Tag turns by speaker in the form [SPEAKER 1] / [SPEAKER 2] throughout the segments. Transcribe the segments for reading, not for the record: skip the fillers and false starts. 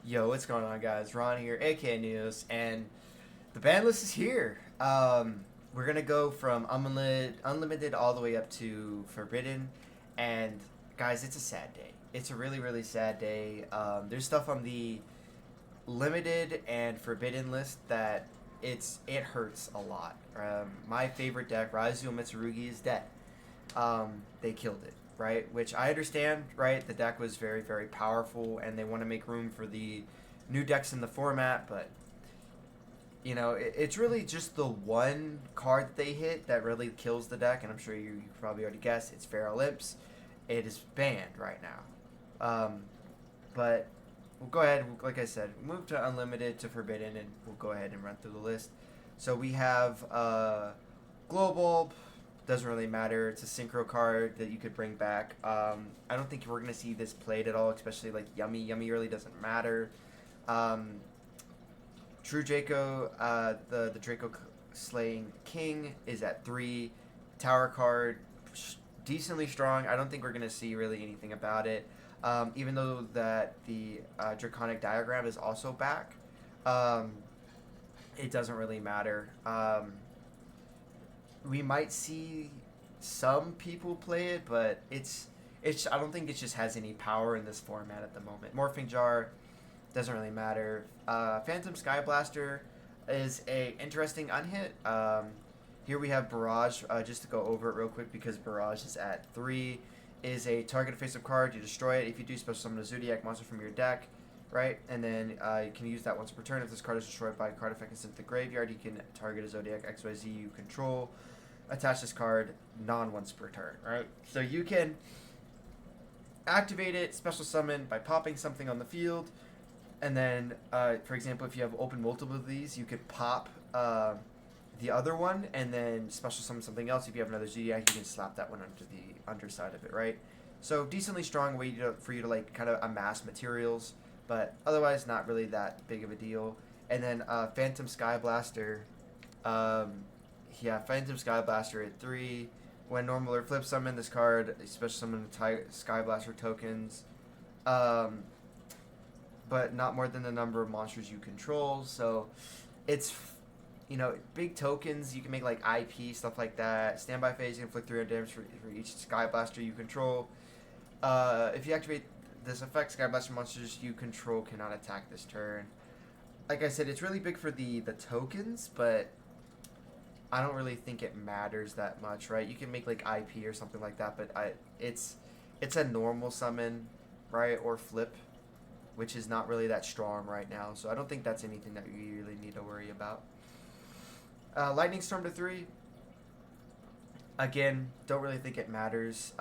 [SPEAKER 1] Yo, what's going on, guys? Ron here, aka News, and the ban list is here. We're gonna go from unlimited all the way up to forbidden, and guys, it's a sad day. It's a really, really sad day. There's stuff on the limited and forbidden list that it hurts a lot. My favorite deck, Ryzeal Mitsurugi, is dead. They killed it, right? Which I understand, right? The deck was very, very powerful, and they want to make room for the new decks in the format, but it's really just the one card that they hit that really kills the deck, and I'm sure you probably already guessed. It's Ryzeal X. It is banned right now, but we'll go ahead. Like I said, move to unlimited to forbidden, and we'll go ahead and run through the list. So we have global. Doesn't really matter. It's a synchro card that you could bring back. I don't think we're gonna see this played at all, especially like Yummy. Yummy really doesn't matter. True Draco, the Draco Slaying King is at 3. Tower card, decently strong. I don't think we're gonna see really anything about it. Even though that the Draconic Diagram is also back, it doesn't really matter. We might see some people play it, but it's I don't think it just has any power in this format at the moment. Morphing Jar doesn't really matter. Phantom Sky Blaster is a interesting unhit. Here we have Barrage. Just to go over it real quick, because Barrage is at 3. Is a target face-up card. You destroy it. If you do, special summon a Zodiac monster from your deck, right? And then you can use that once per turn. If this card is destroyed by a card effect and sent to the graveyard, you can target a Zodiac XYZ you control. Attach this card once per turn, right? So you can activate it, special summon by popping something on the field, and then, for example, if you have open multiple of these, you could pop the other one, and then special summon something else. If you have another Zodiac, you can slap that one onto the underside of it, right? So decently strong way for you to like kind of amass materials, but otherwise not really that big of a deal. And then Phantom Sky Blaster. Phantom Sky Blaster at 3. When normal or flip summon this card, special summon Sky Blaster tokens, but not more than the number of monsters you control. So it's big tokens. You can make like IP stuff like that. Standby phase, you can inflict 300 damage for each Sky Blaster you control. If you activate this effect, Sky Blaster monsters you control cannot attack this turn. Like I said, it's really big for the tokens, but I don't really think it matters that much, right? You can make like IP or something like that, but it's a normal summon, right, or flip, which is not really that strong right now. So I don't think that's anything that you really need to worry about. Lightning Storm to 3. Again, don't really think it matters.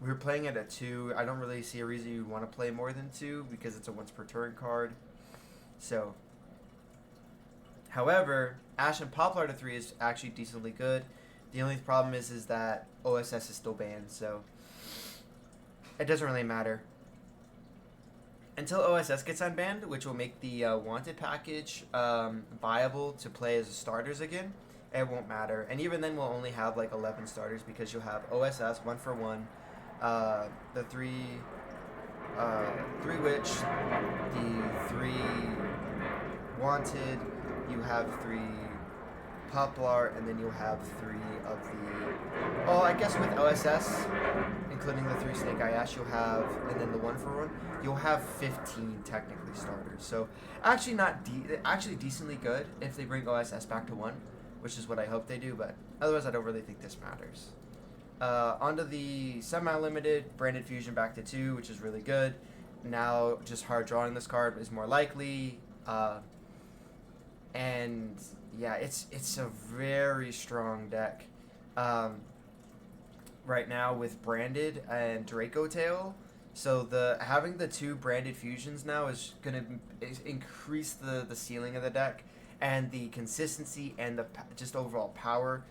[SPEAKER 1] We were playing it at 2. I don't really see a reason you'd want to play more than 2 because it's a once per turn card. So, however, Ash and Poplar to 3 is actually decently good. The only problem is that OSS is still banned, so it doesn't really matter. Until OSS gets unbanned, which will make the Wanted package viable to play as starters again, it won't matter. And even then, we'll only have like 11 starters because you'll have OSS 1-for-1, the 3 Witch, the 3 Wanted. You have 3 Poplar, and then you'll have 3 of the. Oh, I guess with OSS, including the 3 Snake Eye Ash, you'll have, and then the 1-for-1, you'll have 15 technically starters. So actually actually decently good if they bring OSS back to 1, which is what I hope they do. But otherwise, I don't really think this matters. Onto the semi-limited Branded Fusion back to 2, which is really good. Now just hard drawing this card is more likely. And yeah, it's a very strong deck right now with Branded and Draco Tail. So having the 2 Branded Fusions now is gonna increase the ceiling of the deck and the consistency and the just overall power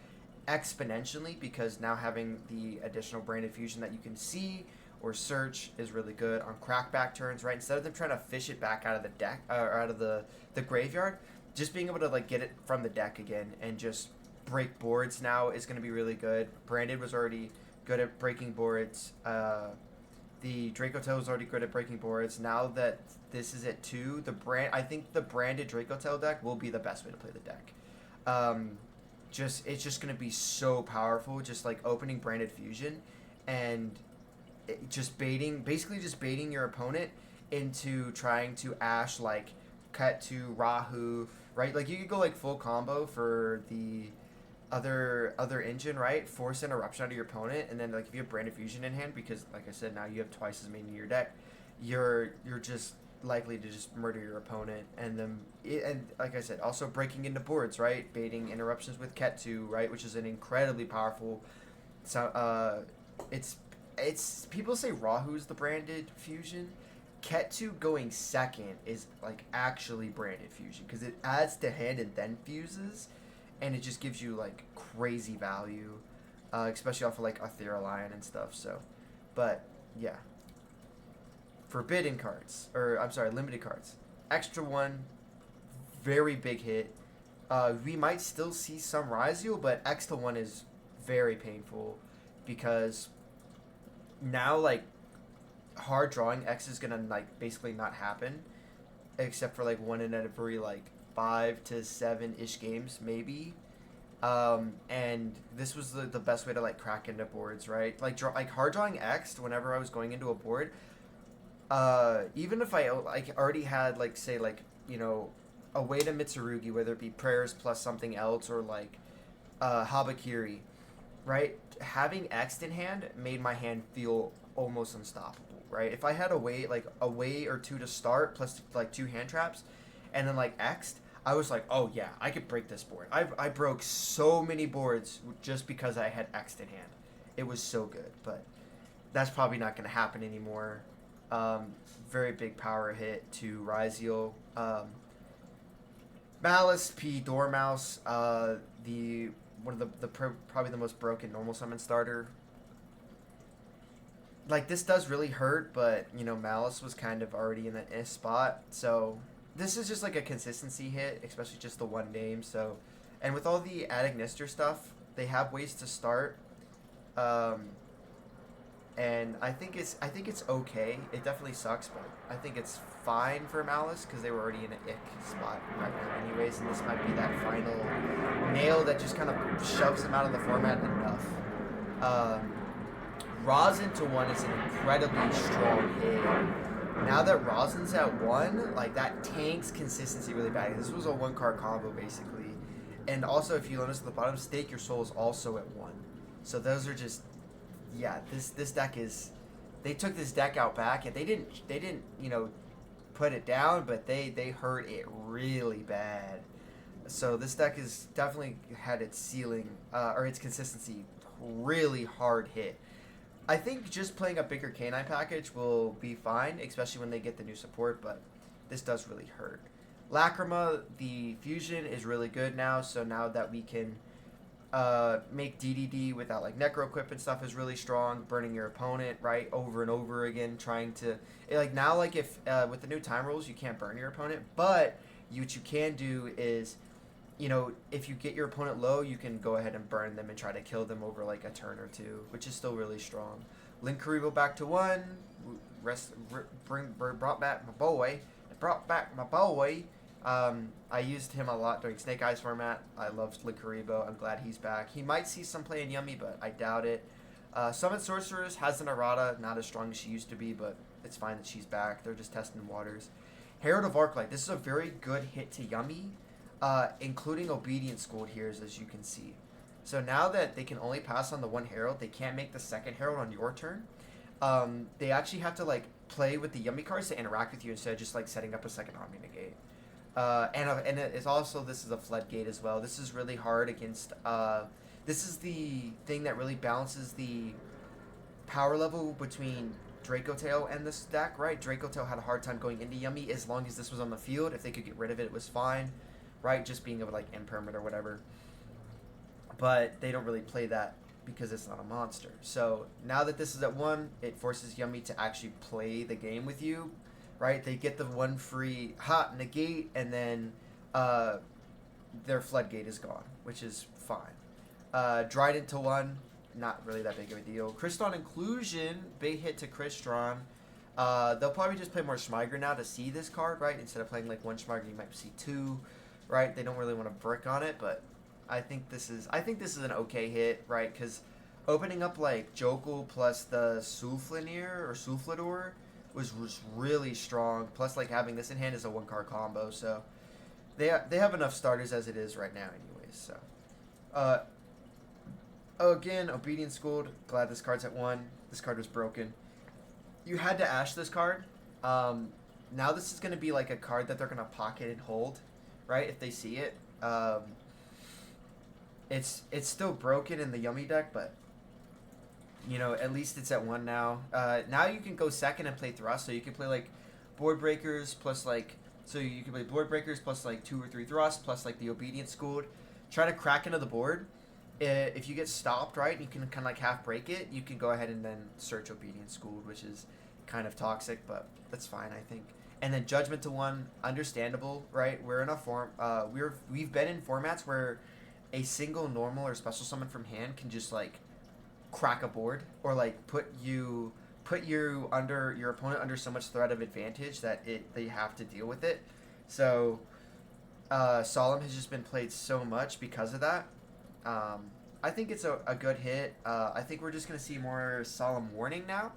[SPEAKER 1] exponentially, because now having the additional Branded Fusion that you can see or search is really good on crackback turns, right? Instead of them trying to fish it back out of the deck or out of the graveyard, just being able to like get it from the deck again and just break boards now is going to be really good. Branded was already good at breaking boards The Draco Tail is already good at breaking boards. Now that this is at 2, I think the branded Draco Tail deck will be the best way to play the deck. Um, it's just gonna be so powerful. Just like opening branded fusion, and basically just baiting your opponent into trying to Ash like cut to Rahu, right? Like you could go like full combo for the other engine, right? Force interruption out of your opponent, and then like if you have branded fusion in hand, because like I said, now you have twice as many in your deck, you're just likely to just murder your opponent, and like I said, also breaking into boards, right? Baiting interruptions with Ketsu, right, which is an incredibly powerful. So it's people say Rahu's the branded fusion. Ketsu going second is like actually branded fusion because it adds to hand and then fuses, and it just gives you like crazy value, especially off of like Aetherial Lion and stuff. So, but yeah, forbidden cards, or I'm sorry, limited cards. Extra one, very big hit. We might still see some Ryzeal, but extra one is very painful because now like hard drawing X is gonna like basically not happen, except for like one in every like 5 to 7 ish games maybe. And this was the best way to like crack into boards, right? Like hard drawing X whenever I was going into a board. Even if I like already had like say like a way to Mitsurugi, whether it be prayers plus something else or like Habakiri, right? Having X in hand made my hand feel almost unstoppable, right? If I had a way or two to start plus like 2 hand traps, and then like X'd, I was like, oh yeah, I could break this board. I broke so many boards just because I had X'd in hand. It was so good, but that's probably not going to happen anymore. Very big power hit to Ryzeal. Malice P Dormouse, the one of the probably the most broken normal summon starter. Like this does really hurt, but Malice was kind of already in the spot, so this is just like a consistency hit, especially just the one name. So, and with all the Adagnister stuff, they have ways to start, and I think it's okay. It definitely sucks, but I think it's fine for Malice because they were already in an ick spot right now, anyways. And this might be that final nail that just kind of shoves them out of the format enough. Rosin to 1 is an incredibly strong hit. Now that Rosin's at 1, like that tanks consistency really bad. This was a 1-card combo basically, and also if you notice at the bottom, Stake Your Soul is also at 1. So those are just, yeah. This deck is, they took this deck out back and they didn't put it down, but they hurt it really bad. So this deck has definitely had its ceiling or its consistency really hard hit. I think just playing a bigger canine package will be fine, especially when they get the new support, but this does really hurt. Lacrima, the fusion is really good now, so now that we can make DDD without like Necro Equip and stuff is really strong, burning your opponent, right, over and over again, trying to, like now, like if, with the new time rules, you can't burn your opponent, but what you can do is, if you get your opponent low, you can go ahead and burn them and try to kill them over like a turn or 2, which is still really strong. Link Karibo back to 1. Brought back my boy. I used him a lot during Snake Eyes format. I loved Link Karibo. I'm glad he's back. He might see some play in Yummy, but I doubt it. Summon Sorcerers has an errata, not as strong as she used to be, but it's fine that she's back. They're just testing waters. Herald of Arclight. This is a very good hit to Yummy. Including Obedience School here, as you can see. So now that they can only pass on the 1 Herald, they can't make the 2nd Herald on your turn. They actually have to like play with the Yummy cards to interact with you instead of just like setting up a 2nd Omni Negate. And it's also, this is a Floodgate as well. This is really hard against, this is the thing that really balances the power level between Draco Tail and this deck, right? Draco Tail had a hard time going into Yummy as long as this was on the field. If they could get rid of it, it was fine. Right, just being able to like imperm or whatever, but they don't really play that because it's not a monster. So now that this is at 1, it forces Yummy to actually play the game with you, right? They get the 1 free hot negate, and then their Floodgate is gone, which is fine. Dryden to 1, not really that big of a deal. Crystron Inclusion, big hit to Crystron. They'll probably just play more Schmeiger now to see this card, right? Instead of playing like one Schmeiger, you might see two, right? They don't really want to brick on it, but I think this is an okay hit, right? Because opening up like Jokul plus the Soufflenier or Soufflador was really strong. Plus, like having this in hand is a 1-card combo, so they have enough starters as it is right now, anyways. So, again, Obedient Schooled. Glad this card's at 1. This card was broken. You had to Ash this card. Now this is going to be like a card that they're going to pocket and hold, right? If they see it. It's still broken in the Yummy deck, but you know, at least it's at 1 now. Now you can go second and play Thrust, so you can play like Board Breakers plus like, so you can play Board Breakers plus like 2 or 3 Thrust plus like the Obedient Schooled. Try to crack into the board. If you get stopped, right, and you can kind of like half break it, you can go ahead and then search Obedient Schooled, which is kind of toxic, but that's fine, I think. And then Judgment to 1, understandable, right? We're in a form, we've been in formats where a single normal or special summon from hand can just like crack a board or like put your opponent under so much threat of advantage that they have to deal with it. So Solemn has just been played so much because of that. I think it's a good hit. I think we're just gonna see more Solemn Warning now,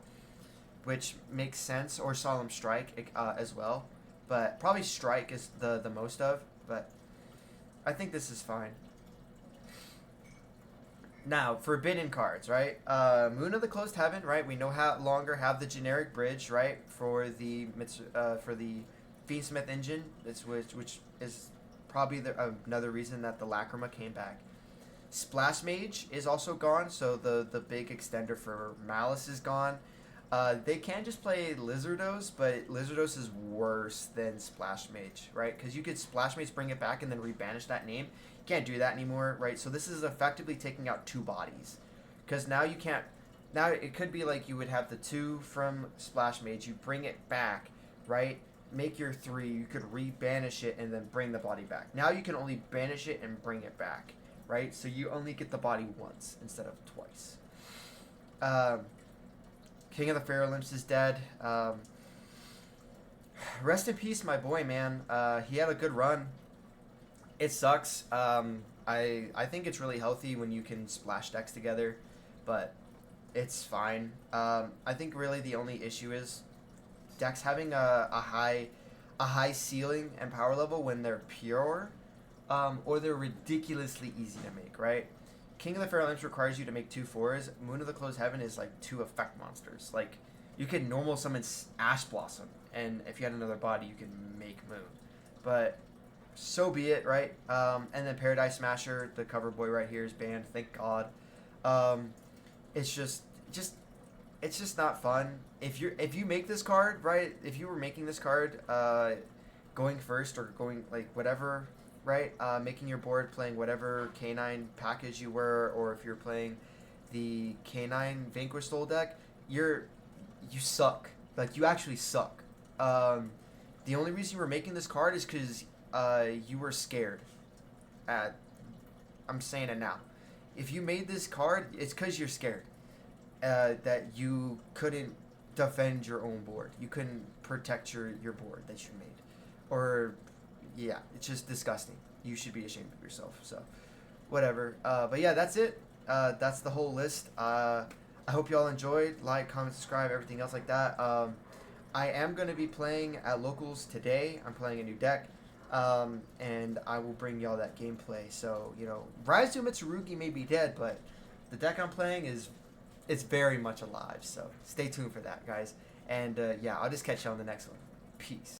[SPEAKER 1] which makes sense, or Solemn Strike as well, but probably Strike is the most of, but I think this is fine. Now, Forbidden cards, right? Moon of the Closed Heaven, right? We no longer have the generic bridge, right, for the Fiendsmith engine, which is probably another reason that the Lacrima came back. Splash Mage is also gone, so the big extender for Malice is gone. They can just play Lizardos, but Lizardos is worse than Splash Mage, right? Because you could Splash Mage, bring it back, and then rebanish that name. You can't do that anymore, right? So this is effectively taking out 2 bodies. Because now you can't... Now it could be like you would have the 2 from Splash Mage, you bring it back, right? Make your 3, you could rebanish it, and then bring the body back. Now you can only banish it and bring it back, right? So you only get the body once instead of twice. King of the Pharaoh Limps is dead. Rest in peace, my boy, man. He had a good run. It sucks. I think it's really healthy when you can splash decks together, but it's fine. I think really the only issue is decks having a high ceiling and power level when they're pure, or they're ridiculously easy to make, right? King of the Pharaoh Limps requires you to make 2 4s. Moon of the Closed Heaven is like 2 effect monsters. Like, you can normal summon Ash Blossom, and if you had another body, you can make Moon. But so be it, right? And then Paradise Smasher, the cover boy right here, is banned. Thank God. It's just not fun. If you make this card, right? If you were making this card, going first or going like whatever, right? Making your board, playing whatever K9 package you were, or if you're playing the K9 Vanquish Soul deck, you suck. Like, you actually suck. The only reason you were making this card is because you were scared. I'm saying it now. If you made this card, it's because you're scared. That you couldn't defend your own board. You couldn't protect your board that you made. Or, yeah, it's just disgusting. You should be ashamed of yourself. So, whatever. But yeah, that's it. That's the whole list. I hope y'all enjoyed. Like, comment, subscribe, everything else like that. I am going to be playing at Locals today. I'm playing a new deck. And I will bring y'all that gameplay. So, you know, Ryzeal Mitsurugi may be dead, but the deck I'm playing it's very much alive. So, stay tuned for that, guys. And, yeah, I'll just catch you on the next one. Peace.